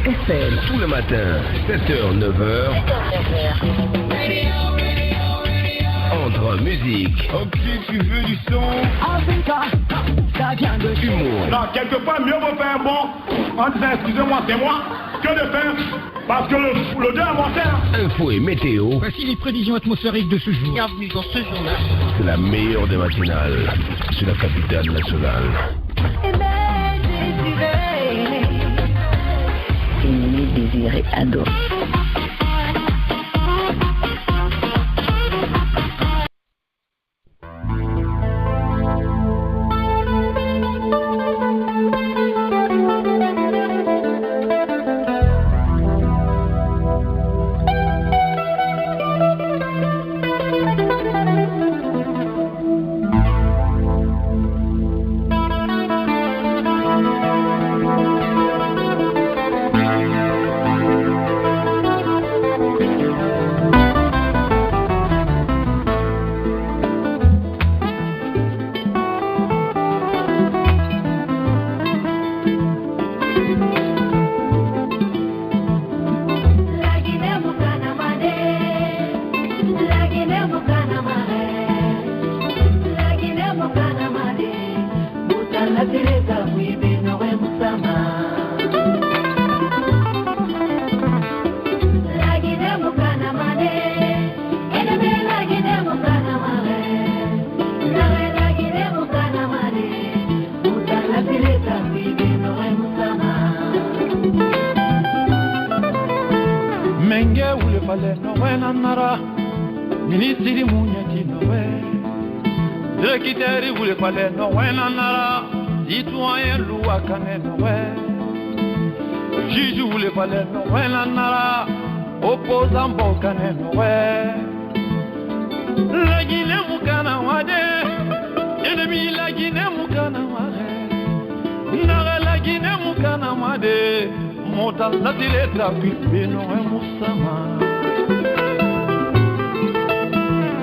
FM. Tout le matin, 7h, 9h. Entre musique. Ok, tu veux du son. Africa, ça vient de humour. Non, quelque part, mieux vaut faire bon en disant excusez-moi, c'est moi, que de faire parce que le Dieu a monté. Info et météo. Voici les prévisions atmosphériques de ce jour. Bienvenue dans ce journal. C'est la meilleure des matinales. C'est la capitale nationale. Aimer, désirer, adorer.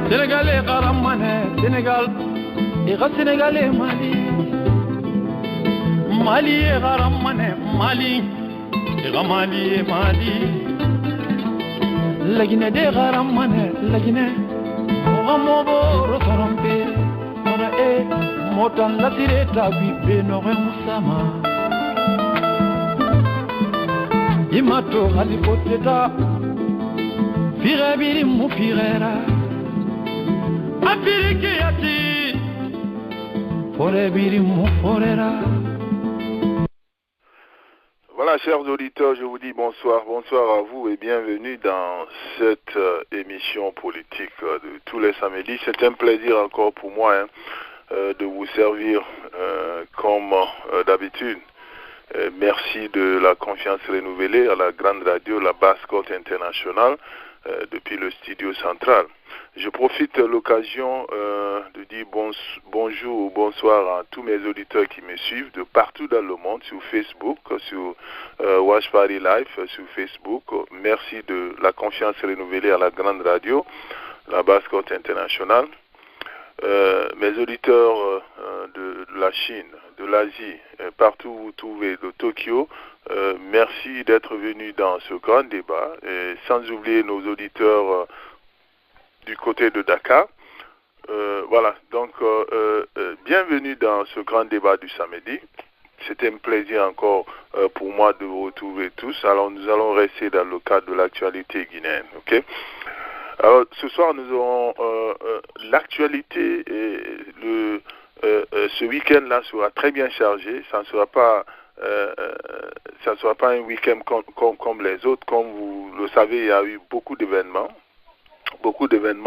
Sénégalais garamane, Sénégal, ira Sénégalais Mali, Mali garamane, Mali, ira Mali Mali, la Guinée de garamane, la Guinée, Mohamobo Rotorompe, Mora e, Motan la tireta bibe no remusama, Imato halipoteta, Firabiri mufirera. Voilà, chers auditeurs, je vous dis bonsoir à vous et bienvenue dans cette émission politique de tous les samedis. C'est un plaisir encore pour moi de vous servir comme d'habitude. Merci de la confiance renouvelée à la grande radio, la Basse-Côte internationale, depuis le studio central. Je profite de l'occasion de dire bonjour ou bonsoir à tous mes auditeurs qui me suivent de partout dans le monde, sur Facebook, sur Watch Party Live, sur Facebook. Merci de la confiance renouvelée à la grande radio, la Basse-Côte internationale. Mes auditeurs de la Chine, de l'Asie, partout où vous trouvez, de Tokyo, merci d'être venus dans ce grand débat. Et sans oublier nos auditeurs du côté de Dakar. Voilà, donc bienvenue dans ce grand débat du samedi. C'était un plaisir encore pour moi de vous retrouver tous. Alors nous allons rester dans le cadre de l'actualité guinéenne. Ok. Alors ce soir nous aurons l'actualité et ce week-end-là sera très bien chargé. Ça ne sera pas un week-end comme les autres. Comme vous le savez, il y a eu beaucoup d'événements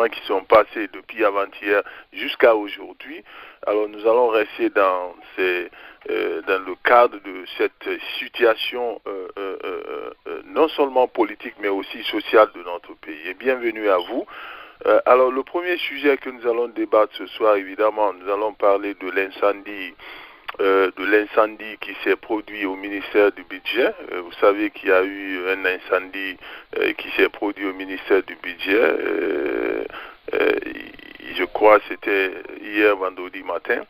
qui sont passés depuis avant-hier jusqu'à aujourd'hui. Alors nous allons rester dans le cadre de cette situation non seulement politique mais aussi sociale de notre pays. Et bienvenue à vous. Alors le premier sujet que nous allons débattre ce soir, évidemment, nous allons parler de l'incendie qui s'est produit au ministère du Budget. Vous savez qu'il y a eu un incendie qui s'est produit au ministère du Budget. Je crois que c'était hier vendredi matin.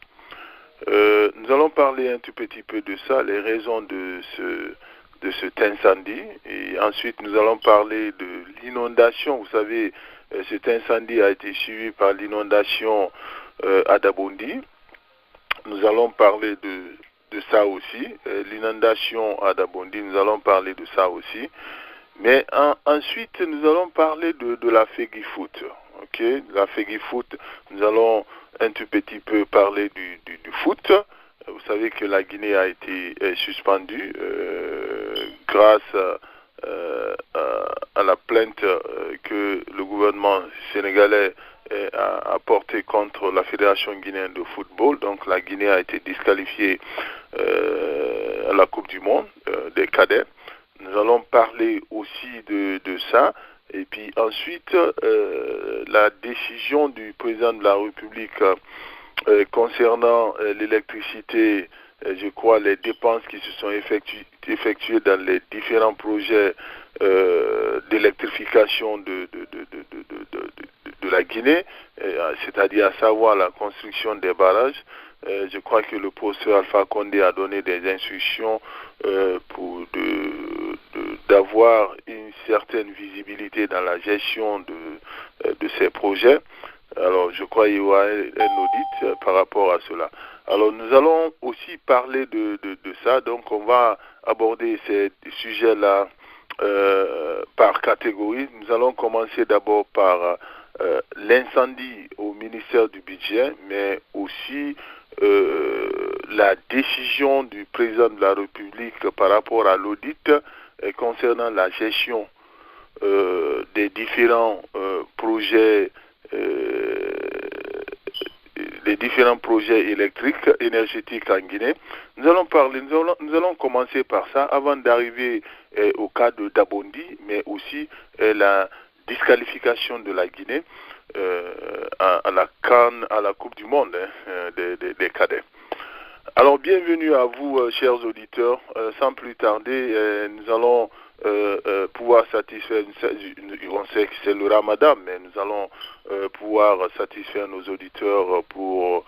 Nous allons parler un tout petit peu de ça, les raisons de cet incendie. Et ensuite, nous allons parler de l'inondation. Vous savez, cet incendie a été suivi par l'inondation à Dabondi. Nous allons parler de ça aussi. L'inondation à Dabondi, nous allons parler de ça aussi. Mais ensuite, nous allons parler de la FEGIFOOT. Ok, la FEGIFOOT, nous allons un tout petit peu parler du foot. Vous savez que la Guinée a été suspendue grâce à la plainte que le gouvernement sénégalais a portée contre la Fédération guinéenne de football. Donc la Guinée a été disqualifiée à la Coupe du Monde des cadets. Nous allons parler aussi de ça. Et puis ensuite, la décision du président de la République concernant l'électricité, je crois, les dépenses qui se sont effectuées dans les différents projets d'électrification de la Guinée, c'est-à-dire à savoir la construction des barrages. Je crois que le professeur Alpha Condé a donné des instructions pour d'avoir une certaine visibilité dans la gestion de ces projets. Alors, je crois qu'il y aura un audit par rapport à cela. Alors, nous allons aussi parler de ça. Donc, on va aborder ces sujets-là par catégorie. Nous allons commencer d'abord par l'incendie au ministère du Budget, mais aussi la décision du président de la République par rapport à l'audit concernant la gestion des différents projets électriques, énergétiques en Guinée. Nous allons commencer par ça avant d'arriver au cas de Dabondi, mais aussi la disqualification de la Guinée à la CAN, à la Coupe du Monde des cadets. Alors, bienvenue à vous, chers auditeurs. Sans plus tarder, nous allons pouvoir satisfaire, on sait que c'est le Ramadan, mais nous allons pouvoir satisfaire nos auditeurs pour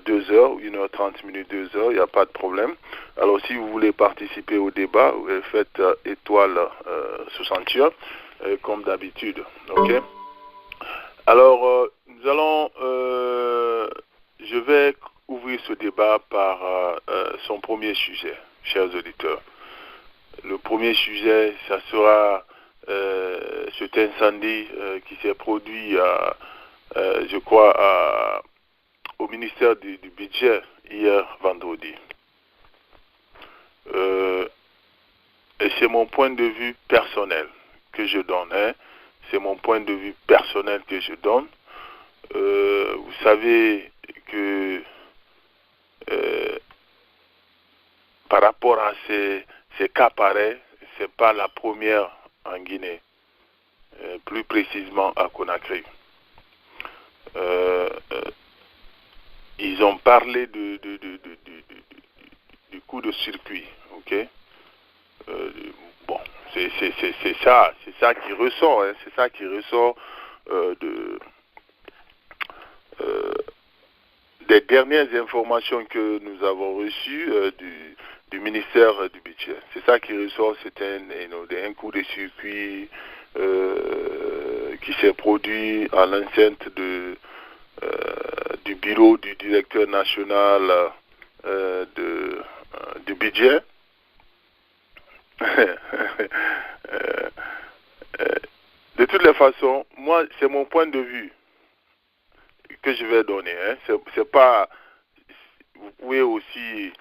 2 heures, 1h30 minutes, 2 heures, il n'y a pas de problème. Alors, si vous voulez participer au débat, faites étoile 61, comme d'habitude. Ok. Alors, nous allons, je vais ouvrir ce débat par son premier sujet, chers auditeurs. Le premier sujet, ça sera cet incendie qui s'est produit, je crois, au ministère du Budget hier vendredi. Et c'est mon point de vue personnel que je donne. C'est mon point de vue personnel que je donne. Vous savez que par rapport à ces cas pareils, ce n'est pas la première en Guinée, plus précisément à Conakry. Ils ont parlé du coup de circuit, ok? Bon, c'est ça qui ressort, c'est ça qui ressort des dernières informations que nous avons reçues du ministère du Budget. C'est ça qui ressort, c'est un coup de circuit qui s'est produit à l'enceinte du bureau du directeur national du budget. De toutes les façons, moi, c'est mon point de vue que je vais donner. C'est pas, vous pouvez aussi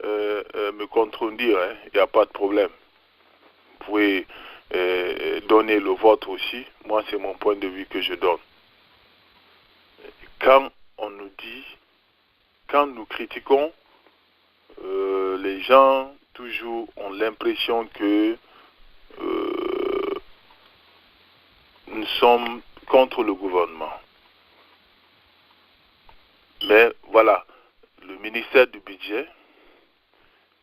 me contredire, il n'y a pas de problème. Vous pouvez donner le vôtre aussi. Moi, c'est mon point de vue que je donne. Quand on nous dit, quand nous critiquons, les gens toujours ont l'impression que nous sommes contre le gouvernement. Mais voilà, le ministère du Budget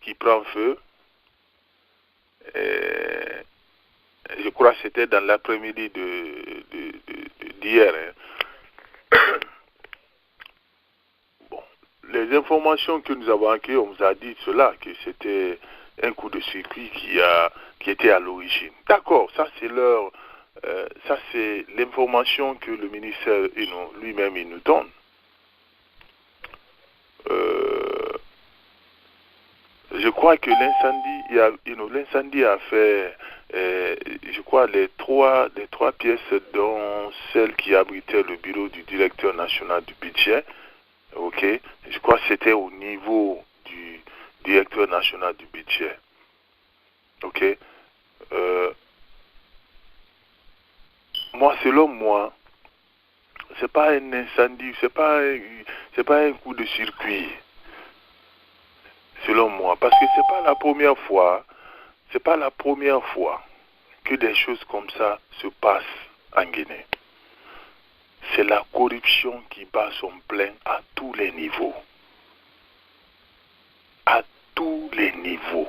qui prend feu, je crois que c'était dans l'après-midi d'hier. Bon, les informations que nous avons acquises, on nous a dit cela, que c'était un coup de circuit qui était à l'origine. D'accord, ça c'est l'information que le ministère lui-même il nous donne. Je crois que l'incendie a fait, je crois, les trois pièces, dont celle qui abritait le bureau du directeur national du budget. Ok, je crois que c'était au niveau du directeur national du budget. Ok, selon moi, c'est pas un incendie, c'est pas un coup de circuit. Selon moi, parce que c'est pas la première fois que des choses comme ça se passent en Guinée. C'est la corruption qui bat son plein à tous les niveaux. À tous les niveaux.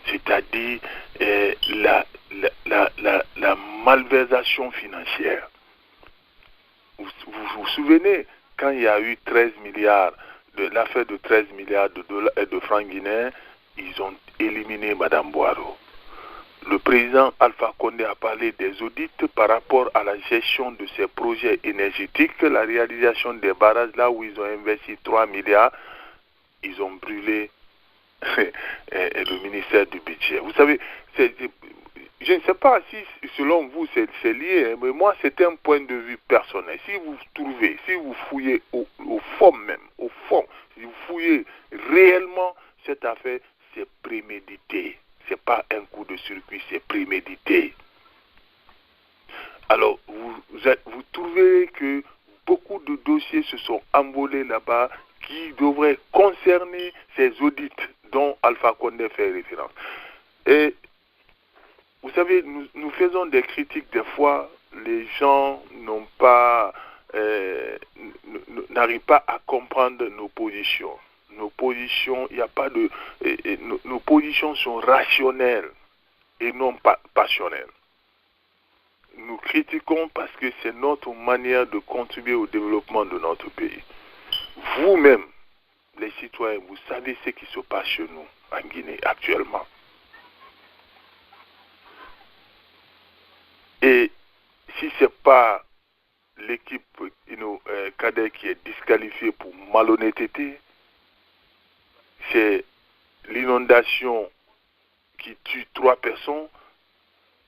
C'est-à-dire la malversation financière. Vous vous souvenez, quand il y a eu 13 milliards, l'affaire de 13 milliards de francs guinéens, ils ont éliminé Mme Boiro. Le président Alpha Condé a parlé des audits par rapport à la gestion de ces projets énergétiques, la réalisation des barrages, là où ils ont investi 3 milliards, ils ont brûlé le ministère du budget. Vous savez, je ne sais pas si selon vous c'est lié, mais moi c'est un point de vue personnel. Si vous fouillez au fond même, si vous fouillez réellement cette affaire, c'est prémédité. C'est pas un coup de circuit, c'est prémédité. Alors, vous trouvez que beaucoup de dossiers se sont envolés là-bas qui devraient concerner ces audits dont Alpha Condé fait référence. Et vous savez, nous faisons des critiques des fois, les gens n'arrivent pas à comprendre nos positions. Nos positions, nos positions sont rationnelles et non pas passionnelles. Nous critiquons parce que c'est notre manière de contribuer au développement de notre pays. Vous-même, les citoyens, vous savez ce qui se passe chez nous en Guinée actuellement. Et si ce n'est pas l'équipe cadet qui est disqualifiée pour malhonnêteté, c'est l'inondation qui tue 3 personnes,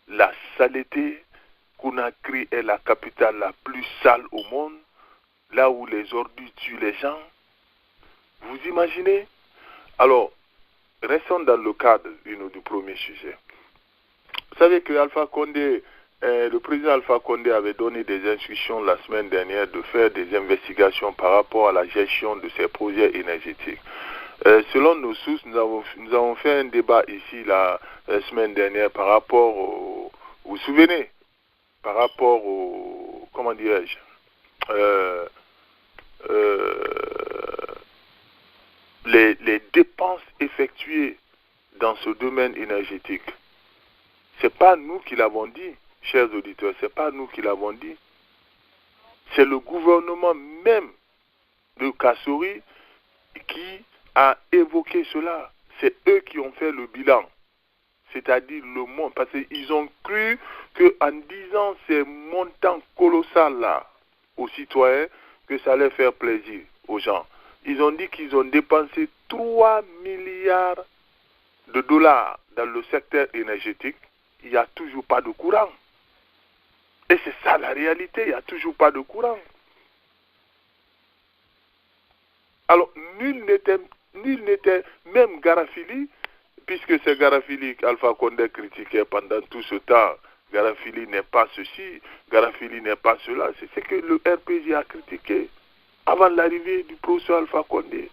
la saleté. Conakry est la capitale la plus sale au monde, là où les ordures tuent les gens. Vous imaginez? Alors, restons dans le cadre du premier sujet. Vous savez que le président Alpha Condé avait donné des instructions la semaine dernière de faire des investigations par rapport à la gestion de ces projets énergétiques. Selon nos sources, nous avons fait un débat ici la semaine dernière par rapport vous vous souvenez, par rapport au, comment dirais-je, les dépenses effectuées dans ce domaine énergétique. C'est pas nous qui l'avons dit, chers auditeurs, c'est pas nous qui l'avons dit. C'est le gouvernement même de Kassori qui a évoqué cela. C'est eux qui ont fait le bilan. C'est-à-dire le monde. Parce qu'ils ont cru qu'en disant ces montants colossaux-là aux citoyens, que ça allait faire plaisir aux gens. Ils ont dit qu'ils ont dépensé 3 milliards de dollars dans le secteur énergétique. Il n'y a toujours pas de courant. Et c'est ça la réalité, il n'y a toujours pas de courant. Alors, nul n'était, même Garafili, puisque c'est Garafili qu'Alpha Condé critiquait pendant tout ce temps. Garafili n'est pas ceci, Garafili n'est pas cela. C'est ce que le RPG a critiqué avant l'arrivée du professeur Alpha Condé.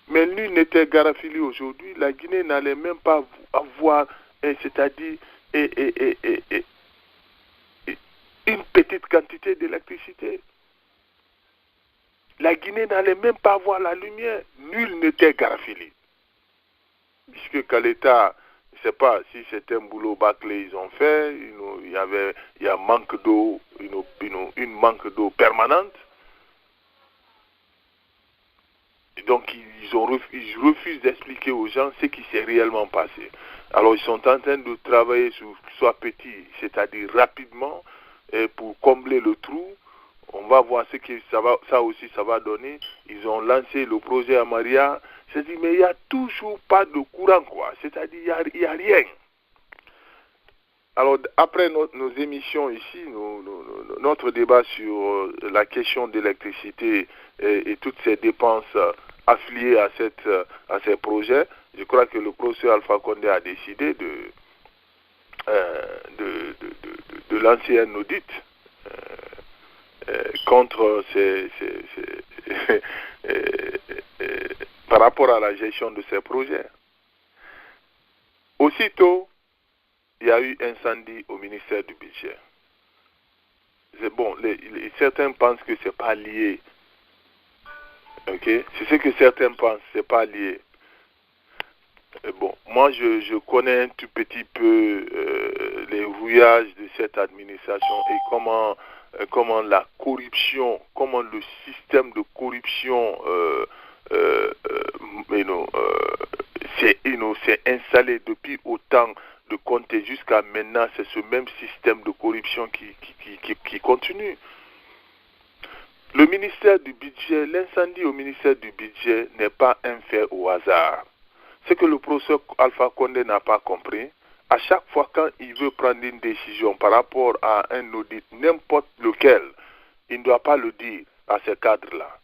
Mais nul n'était Garafili aujourd'hui. La Guinée n'allait même pas avoir, c'est-à-dire, une petite quantité d'électricité. La Guinée n'allait même pas avoir la lumière. Nul n'était Garafili. Puisque qu'à l'État, je ne sais pas si c'est un boulot bâclé ils ont fait, il y a manque d'eau, une manque d'eau permanente. Donc ils refusent d'expliquer aux gens ce qui s'est réellement passé. Alors ils sont en train de travailler sur soit petit, c'est-à-dire rapidement, et pour combler le trou. On va voir ce que ça aussi va donner. Ils ont lancé le projet à Maria. C'est dit mais il n'y a toujours pas de courant, quoi. C'est-à-dire il n'y a rien. Alors, après nos émissions ici, notre débat sur la question d'électricité et toutes ces dépenses affiliées à ces projets, je crois que le professeur Alpha Condé a décidé de lancer un audit contre par rapport à la gestion de ces projets. Aussitôt, il y a eu incendie au ministère du Budget. C'est bon, certains pensent que c'est pas lié. Ok, c'est ce que certains pensent, c'est pas lié. Bon, moi je connais un tout petit peu les rouillages de cette administration et comment la corruption, comment le système de corruption s'est installé depuis autant de Conté jusqu'à maintenant. C'est ce même système de corruption qui continue. Le ministère du Budget, l'incendie au ministère du Budget n'est pas un fait au hasard. Ce que le professeur Alpha Condé n'a pas compris, à chaque fois quand il veut prendre une décision par rapport à un audit, n'importe lequel, il ne doit pas le dire à ce cadre-là.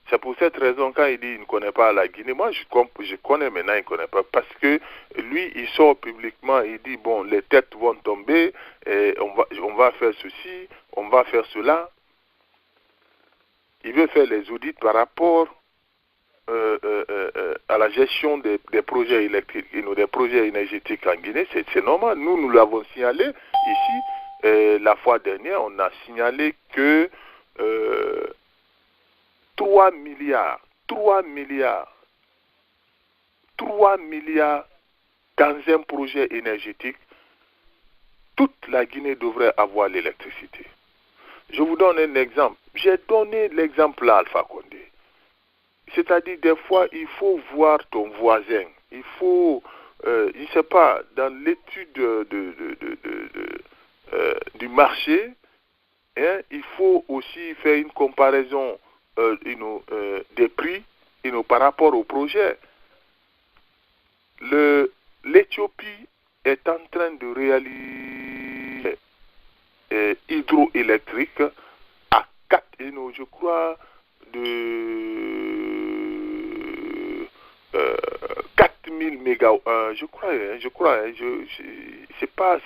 C'est pour cette raison, quand il dit qu'il ne connaît pas la Guinée, moi je connais maintenant, il ne connaît pas. Parce que lui, il sort publiquement, il dit, bon, les têtes vont tomber, et on va faire ceci, on va faire cela. Il veut faire les audits par rapport à la gestion des projets électriques, des projets énergétiques en Guinée. C'est normal, nous l'avons signalé ici. La fois dernière, on a signalé que 3 milliards dans un projet énergétique, toute la Guinée devrait avoir l'électricité. Je vous donne un exemple. J'ai donné l'exemple à Alpha Condé. C'est-à-dire, des fois, il faut voir ton voisin. Il faut, je ne sais pas, dans l'étude du marché, hein, il faut aussi faire une comparaison des prix par rapport au projet. L'Éthiopie est en train de réaliser hydroélectrique à 4, je crois, de 4000 mégawatts. Je crois,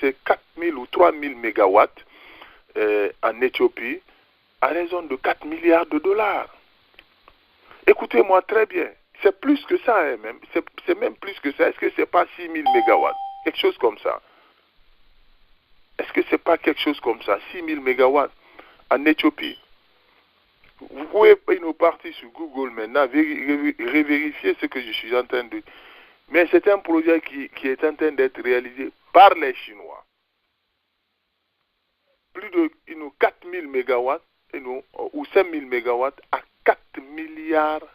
c'est 4000 ou 3000 mégawatts en Éthiopie, à raison de 4 milliards de dollars. Écoutez-moi très bien, c'est plus que ça, hein, même. C'est même plus que ça. Est-ce que c'est pas 6000 mégawatts? Quelque chose comme ça. Est-ce que c'est pas quelque chose comme ça? 6000 mégawatts en Éthiopie. Vous pouvez partir sur Google maintenant, revérifier ce que je suis en train de dire. Mais c'est un projet qui est en train d'être réalisé par les Chinois. Plus de 4000 mégawatts ou 5000 mégawatts à 4 milliards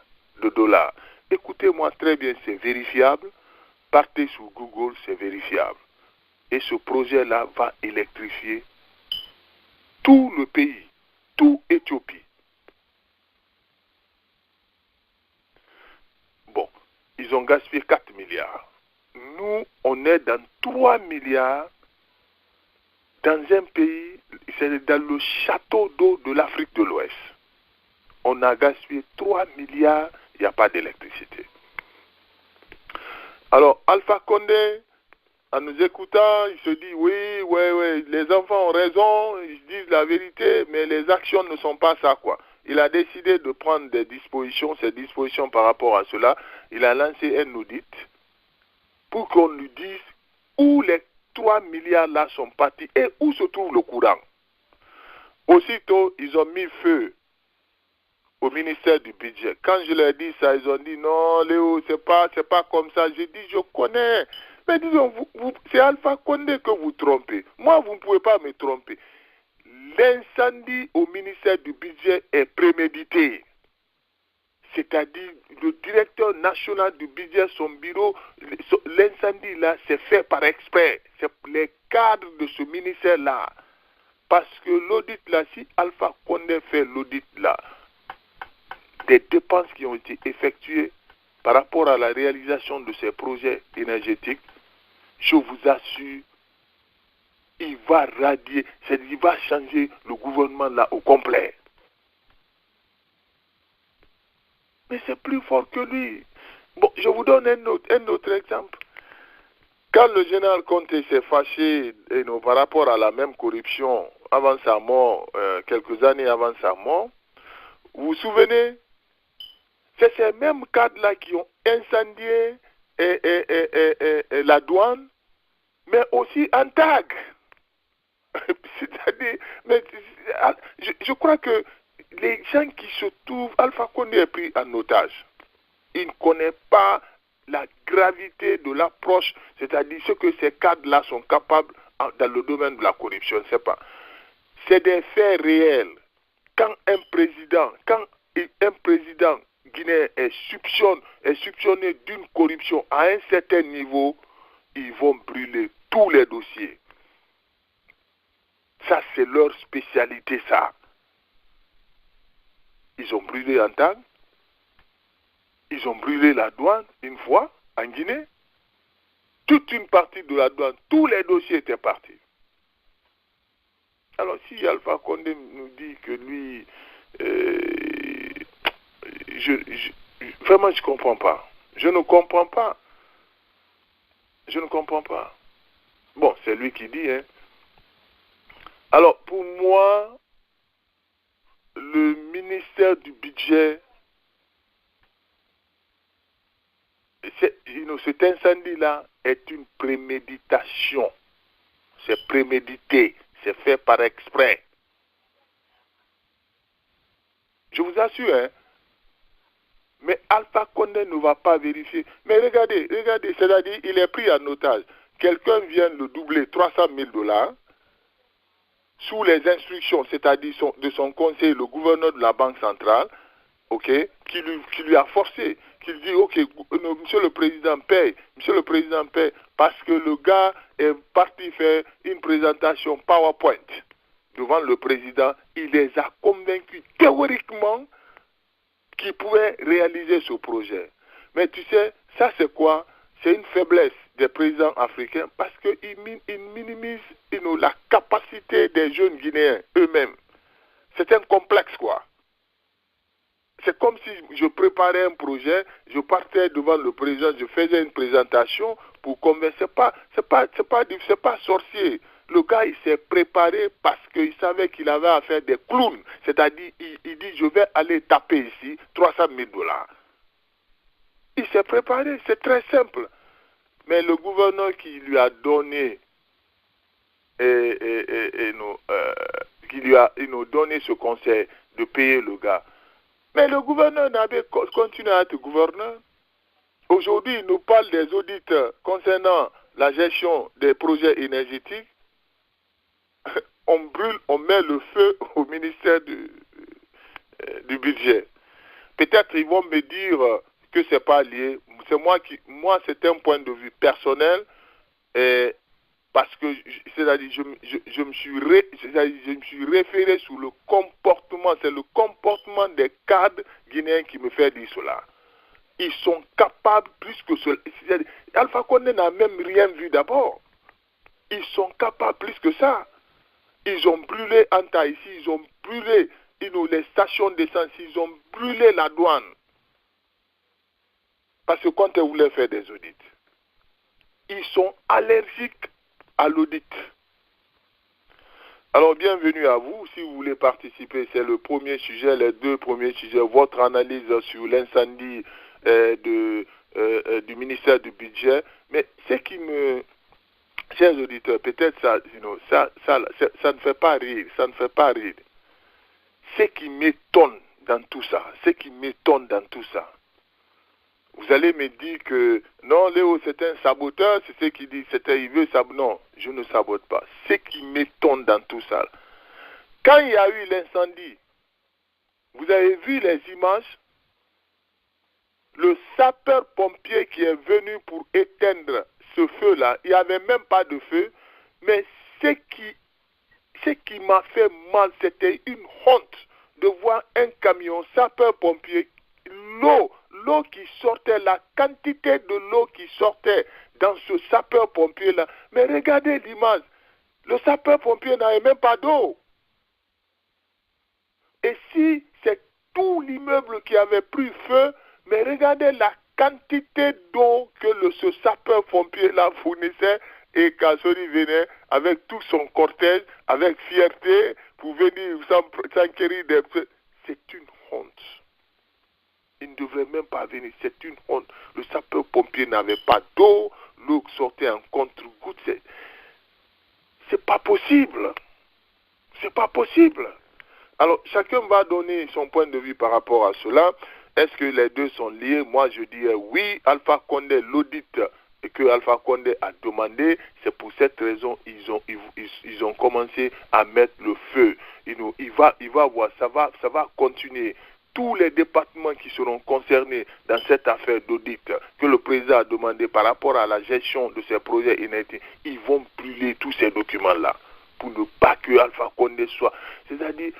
de dollars. Écoutez-moi très bien, c'est vérifiable. Partez sur Google, c'est vérifiable. Et ce projet-là va électrifier tout le pays, tout Éthiopie. Bon, ils ont gaspillé 4 milliards. Nous, on est dans 3 milliards dans un pays, c'est dans le château d'eau de l'Afrique de l'Ouest. On a gaspillé 3 milliards, il n'y a pas d'électricité. Alors, Alpha Condé, en nous écoutant, il se dit, oui, les enfants ont raison, ils disent la vérité, mais les actions ne sont pas ça, quoi. Il a décidé de prendre ces dispositions par rapport à cela. Il a lancé un audit pour qu'on lui dise où les 3 milliards là sont partis et où se trouve le courant. Aussitôt, ils ont mis feu au ministère du Budget. Quand je leur ai dit ça, ils ont dit non, Léo, c'est pas comme ça. J'ai dit, je connais. Mais disons, c'est Alpha Condé que vous trompez. Moi, vous ne pouvez pas me tromper. L'incendie au ministère du Budget est prémédité. c'est-à-dire le directeur national du budget, son bureau, l'incendie là, c'est fait par exprès. C'est les cadres de ce ministère-là. Parce que l'audit là, si Alpha Condé fait l'audit là, des dépenses qui ont été effectuées par rapport à la réalisation de ces projets énergétiques, je vous assure, il va radier, c'est-à-dire il va changer le gouvernement là au complet. Mais c'est plus fort que lui. Bon, je vous donne un autre exemple. Quand le général Conté s'est fâché par rapport à la même corruption avant sa mort, quelques années avant sa mort, vous vous souvenez, c'est ces mêmes cadres-là qui ont incendié la douane, mais aussi Antag. C'est-à-dire, mais je crois que les gens qui se trouvent, Alpha Condé est pris en otage. Il ne connaît pas la gravité de l'approche, c'est-à-dire ce que ces cadres-là sont capables dans le domaine de la corruption. Je ne sais pas. C'est des faits réels. Quand un président guinéen est soupçonné d'une corruption à un certain niveau, ils vont brûler tous les dossiers. Ça, c'est leur spécialité, ça. Ils ont brûlé Antag. Ils ont brûlé la douane une fois en Guinée. Toute une partie de la douane, tous les dossiers étaient partis. Alors si Alpha Condé nous dit que lui, vraiment je ne comprends pas. Je ne comprends pas. Je ne comprends pas. Bon, c'est lui qui dit, hein. Alors pour moi, le ministère du budget, cet incendie-là est une préméditation. C'est prémédité. C'est fait par exprès. Je vous assure, hein. Mais Alpha Condé ne va pas vérifier. Mais regardez, c'est-à-dire, il est pris en otage. Quelqu'un vient le doubler, $300,000, sous les instructions, c'est-à-dire de son conseil, le gouverneur de la Banque centrale, ok, qui lui a forcé, qui lui dit, ok, monsieur le président paye, parce que le gars est parti faire une présentation PowerPoint devant le président. Il les a convaincus théoriquement qu'il pouvait réaliser ce projet. Mais tu sais, ça c'est quoi? C'est une faiblesse des présidents africains parce qu'ils minimisent la capacité des jeunes Guinéens eux-mêmes. C'est un complexe, quoi. C'est comme si je préparais un projet, je partais devant le président, je faisais une présentation pour convaincre. C'est pas sorcier. Le gars, il s'est préparé parce qu'il savait qu'il avait à faire des clowns. C'est-à-dire, il dit, je vais aller taper ici $300,000. Il s'est préparé, c'est très simple. Mais le gouverneur qui lui a donné qui lui a donné ce conseil de payer le gars. Mais le gouverneur n'avait continué à être gouverneur. Aujourd'hui, il nous parle des audits concernant la gestion des projets énergétiques. On brûle, on met le feu au ministère du budget. Peut-être ils vont me dire que c'est pas lié. C'est moi c'est un point de vue personnel, parce que c'est-à-dire je me suis référé sur le comportement. C'est le comportement des cadres guinéens qui me fait dire cela. Ils sont capables plus que cela. Alpha Condé n'a même rien vu d'abord. Ils sont capables plus que ça. Ils ont brûlé Anta ici, ils ont brûlé les stations d'essence, ils ont brûlé la douane. Parce que quand ils voulaient faire des audits, ils sont allergiques à l'audit. Alors, bienvenue à vous. Si vous voulez participer, c'est le premier sujet, les deux premiers sujets, votre analyse sur l'incendie du ministère du budget. Mais ce qui me... Chers auditeurs, peut-être ça ne fait pas rire, Ce qui m'étonne dans tout ça, vous allez me dire que non, Léo, c'est un saboteur, c'est ce qu'il dit, il veut saboter. Non, je ne sabote pas. Ce qui m'étonne dans tout ça, quand il y a eu l'incendie, vous avez vu les images, le sapeur-pompier qui est venu pour éteindre ce feu-là, il n'y avait même pas de feu, mais ce qui m'a fait mal, c'était une honte de voir un camion sapeur-pompier, l'eau qui sortait, la quantité de l'eau qui sortait dans ce sapeur-pompier-là. Mais regardez l'image, le sapeur-pompier n'avait même pas d'eau. Et si c'est tout l'immeuble qui avait pris feu, mais regardez la quantité d'eau que ce sapeur-pompier-là fournissait, et Kassori venait avec tout son cortège, avec fierté, pour venir s'enquérir des... C'est une honte. Il ne devrait même pas venir, c'est une honte. Le sapeur-pompier n'avait pas d'eau, l'eau sortait en contre-goutte. C'est pas possible. C'est pas possible. Alors, chacun va donner son point de vue par rapport à cela. Est-ce que les deux sont liés? Moi, je dirais oui. Alpha Condé, l'audit que Alpha Condé a demandé, c'est pour cette raison ils ont commencé à mettre le feu. Il va voir, ça va continuer. Tous les départements qui seront concernés dans cette affaire d'audit que le président a demandé par rapport à la gestion de ces projets inédits, ils vont brûler tous ces documents-là pour ne pas que Alpha Condé soit... C'est-à-dire,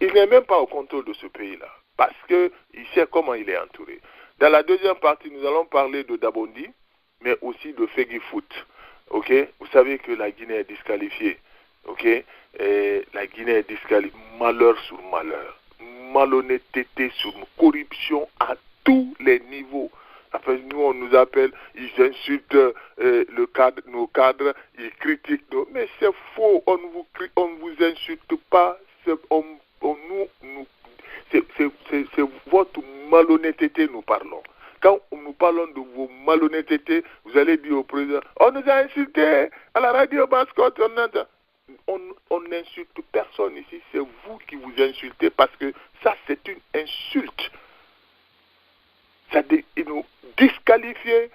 il n'est même pas au contrôle de ce pays-là parce qu'il sait comment il est entouré. Dans la deuxième partie, nous allons parler de Dabondi, mais aussi de Fegui Foot. Ok? Vous savez que la Guinée est disqualifiée. Ok? Et la Guinée est disqualifiée. Malheur sur malheur. Malhonnêteté sur corruption à tous les niveaux. Après, nous, on nous appelle, ils insultent nos cadres, ils critiquent nous. Mais c'est faux, on ne vous insulte pas. C'est votre malhonnêteté, nous parlons. Quand nous parlons de vos malhonnêtetés, vous allez dire au président, on nous a insultés à la radio Mascotte, on n'insulte personne ici, c'est vous qui vous insultez parce que ça c'est une insulte. Ça nous disqualifier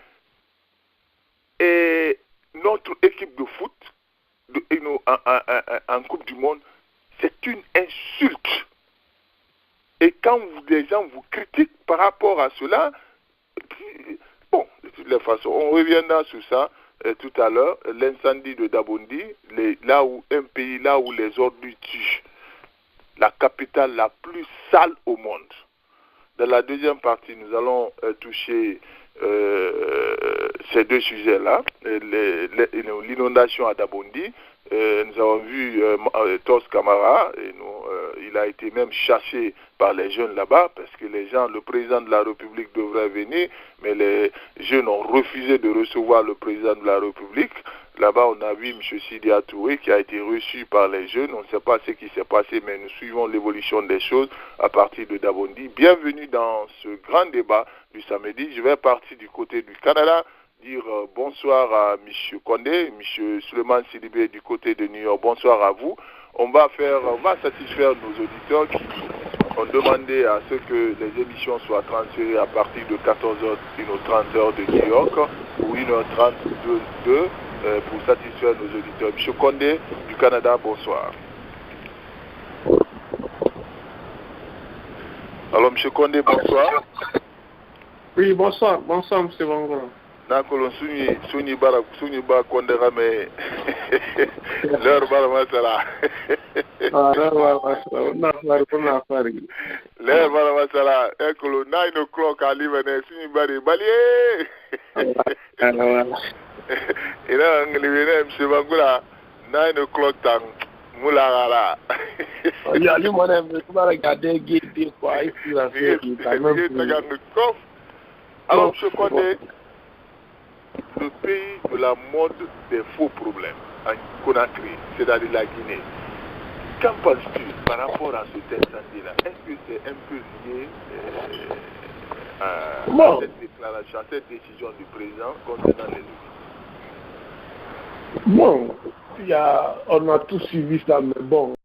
et notre équipe de foot en Coupe du Monde, c'est une insulte. Et quand des gens vous critiquent par rapport à cela, bon, de toutes les façons, on reviendra sur ça tout à l'heure. L'incendie de Dabondi, un pays là où les ordures tuent, la capitale la plus sale au monde. Dans la deuxième partie, nous allons toucher ces deux sujets-là, l'inondation à Dabondi. Nous avons vu Tos Camara, il a été même chassé par les jeunes là-bas, parce que le président de la République devrait venir, mais les jeunes ont refusé de recevoir le président de la République. Là-bas, on a vu M. Sidia Touré qui a été reçu par les jeunes. On ne sait pas ce qui s'est passé, mais nous suivons l'évolution des choses à partir de Dabondi. Bienvenue dans ce grand débat du samedi. Je vais partir du côté du Canada, dire bonsoir à M. Condé, M. Suleiman Sidibé du côté de New York. Bonsoir à vous. On va satisfaire nos auditeurs qui ont demandé à ce que les émissions soient transférées à partir de 14h, 1h30 de New York ou 1h30 pour satisfaire nos auditeurs. M. Condé du Canada, bonsoir. Alors, M. Condé, bonsoir. Oui, bonsoir, M. Vangola. Nakolo Suni Ba Kondera, mais l'heure Baramasala. L'heure Baramasala, Ekolo 9 o'clock à Livané, Suni Bari Balié. Et là, on est M. Vangola, 9 o'clock tang. Moulagala. Il y a lui-même, tu vas regarder Guédé, quoi. Il a fait alors, je connais le pays de la mode des faux problèmes en Conakry, c'est-à-dire la Guinée. Qu'en penses-tu par rapport à cet incendie-là? Est-ce que c'est un peu lié à cette déclaration, à cette décision du président concernant les outils? Bon, on a tous suivi ça, mais bon.